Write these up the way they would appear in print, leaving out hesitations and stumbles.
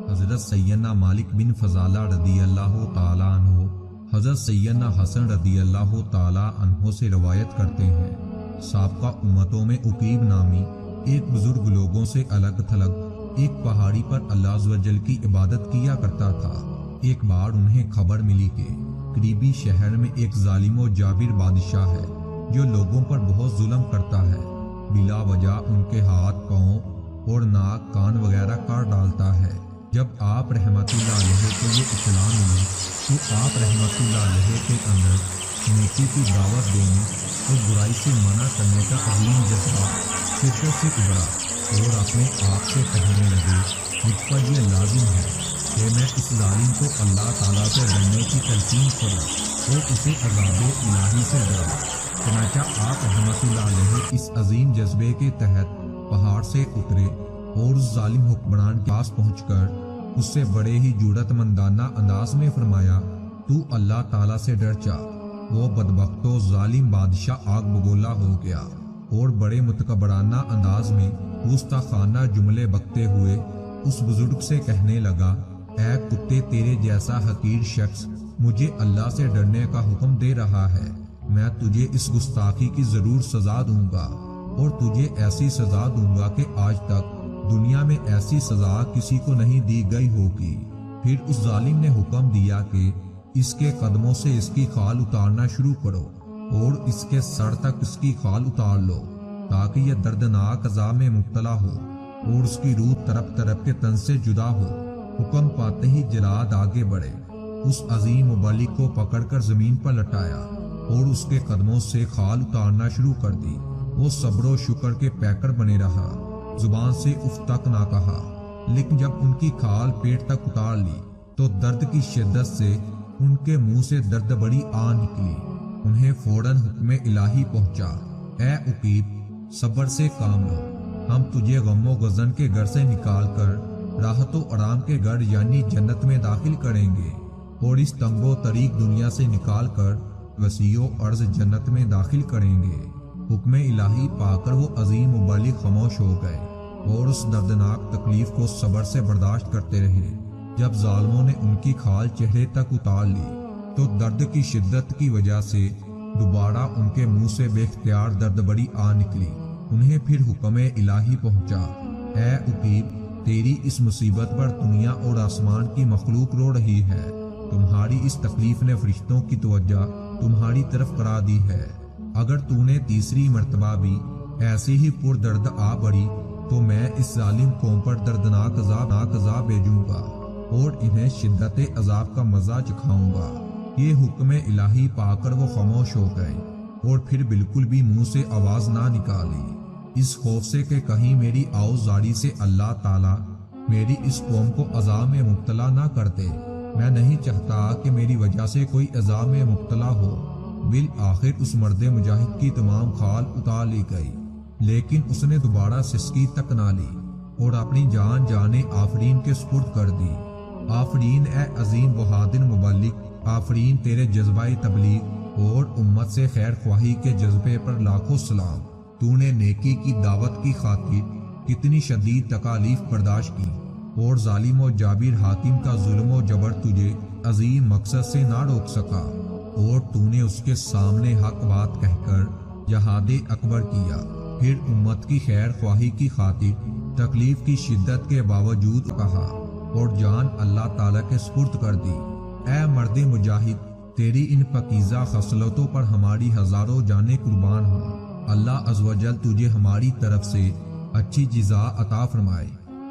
حضرت سیدنا مالک بن فضالہ رضی اللہ تعالیٰ عنہ حضرت سیدنا حسن رضی اللہ تعالیٰ عنہ سے روایت کرتے ہیں، سابقہ امتوں میں عقیب نامی ایک بزرگ لوگوں سے الگ تھلگ ایک پہاڑی پر اللہ عز و جل کی عبادت کیا کرتا تھا۔ ایک بار انہیں خبر ملی کہ قریبی شہر میں ایک ظالم و جابر بادشاہ ہے جو لوگوں پر بہت ظلم کرتا ہے، بلا وجہ ان کے ہاتھ، پاؤں اور ناک، کان وغیرہ کاٹ ڈالتا ہے۔ جب آپ رحمت اللہ علیہ کو یہ اطلاع ملی تو آپ رحمت اللہ علیہ کے اندر نیکی کی دعوت دینے اور برائی سے منع کرنے کا عظیم جذبہ شدت سے ابھرا اور اپنے آپ سے کہنے لگے، مجھ پر یہ لازم ہے کہ میں اس ظالم کو اللہ تعالیٰ سے ڈرنے کی تلقین کروں اور اسے عذاب الہی سے ڈراؤں۔ چنانچہ آپ رحمت اللہ علیہ اس عظیم جذبے کے تحت پہاڑ سے اترے اور اس ظالم حکمران کے پاس پہنچ کر اس سے بڑے ہی جرأت مندانہ انداز میں فرمایا، تو اللہ تعالیٰ سے ڈر جا۔ وہ بدبخت و ظالم بادشاہ آگ بگولا ہو گیا اور بڑے متکبرانہ انداز میں گستاخانہ جملے بکتے ہوئے اس بزرگ سے کہنے لگا، اے کتے، تیرے جیسا حقیر شخص مجھے اللہ سے ڈرنے کا حکم دے رہا ہے، میں تجھے اس گستاخی کی ضرور سزا دوں گا اور تجھے ایسی سزا دوں گا کہ آج تک دنیا میں ایسی سزا کسی کو نہیں دی گئی ہوگی۔ پھر اس ظالم نے حکم دیا کہ اس کے قدموں سے اس کی کھال اتارنا شروع کرو اور اس کے سر تک اس کی کھال اتار لو تاکہ یہ دردناک عذاب میں مبتلا ہو اور اس کی روح تڑپ تڑپ کے تن سے جدا ہو۔ حکم پاتے ہی جلاد آگے بڑھے، اس عظیم مبلغ کو پکڑ کر زمین پر لٹایا اور اس کے قدموں سے کھال اتارنا شروع کر دی۔ وہ صبر و شکر کے پیکر بنے رہا، زبان سے اف تک نہ کہا، لیکن جب ان کی کھال پیٹ تک اتار لی تو درد کی شدت سے ان کے منہ سے درد بڑی آ نکلی۔ انہیں فوراً حکم الہی پہنچا، اے عقیب، صبر سے کام لو، ہم تجھے غم و غضن کے گھر سے نکال کر راحت و آرام کے گھر یعنی جنت میں داخل کریں گے اور اس تنگ و طریق دنیا سے نکال کر وسیع و عرض جنت میں داخل کریں گے۔ حکم الہی پا کر وہ عظیم مبلغ خاموش ہو گئے اور اس دردناک تکلیف کو صبر سے برداشت کرتے رہے۔ جب ظالموں نے ان کی کھال چہرے تک اتار لی تو درد کی شدت کی وجہ سے دوبارہ ان کے منہ سے بے اختیار درد بڑی آ نکلی۔ انہیں پھر حکم الہی پہنچا، اے عقیب، تیری اس مصیبت پر دنیا اور آسمان کی مخلوق رو رہی ہے، تمہاری اس تکلیف نے فرشتوں کی توجہ تمہاری طرف کرا دی ہے۔ اگر تو نے تیسری مرتبہ بھی ایسی ہی پر درد آ بڑھی تو میں اس ظالم قوم پر دردناک عذاب بھیجوں گا اور انہیں شدت عذاب کا مزہ چکھاؤں گا۔ یہ حکم الہی پا کر وہ خاموش ہو گئے اور پھر بالکل بھی منہ سے آواز نہ نکالی، اس خوف سے کہ کہیں میری آؤزاری سے اللہ تعالیٰ میری اس قوم کو عذاب میں مبتلا نہ کر دے۔ میں نہیں چاہتا کہ میری وجہ سے کوئی عذاب میں مبتلا ہو۔ بالآخر اس مرد مجاہد کی تمام کھال اتار لی گئی، لیکن اس نے دوبارہ سسکی تک نہ لی اور اپنی جان جانے آفرین کے سپرد کر دی۔ آفرین اے عظیم بہادر مبلغ، آفرین تیرے جذبہ تبلیغ اور امت سے خیر خواہی کے جذبے پر لاکھوں سلام۔ تو نے نیکی کی دعوت کی خاطر کتنی شدید تکالیف برداشت کی اور ظالم و جابر حاکم کا ظلم و جبر تجھے عظیم مقصد سے نہ روک سکا اور تو نے اس کے سامنے حق بات کہہ کر جہاد اکبر کیا۔ پھر امت کی خیر خواہی کی خاطر تکلیف کی شدت کے باوجود کہا اور جان اللہ تعالیٰ کے سپرد کر دی۔ اے مرد مجاہد، تیری ان پاکیزہ خصلتوں پر ہماری ہزاروں جانیں قربان ہوں۔ اللہ عز و جل تجھے ہماری طرف سے اچھی جزا عطا فرمائے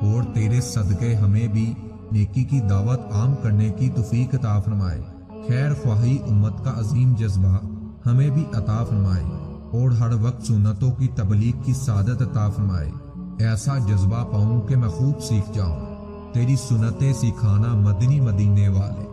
اور تیرے صدقے ہمیں بھی نیکی کی دعوت عام کرنے کی توفیق عطا فرمائے۔ خیر خواہی امت کا عظیم جذبہ ہمیں بھی عطا فرمائے اور ہر وقت سنتوں کی تبلیغ کی سعادت عطا فرمائے۔ ایسا جذبہ پاؤں کہ میں خوب سیکھ جاؤں، تیری سنتیں سکھانا مدنی مدینے والے۔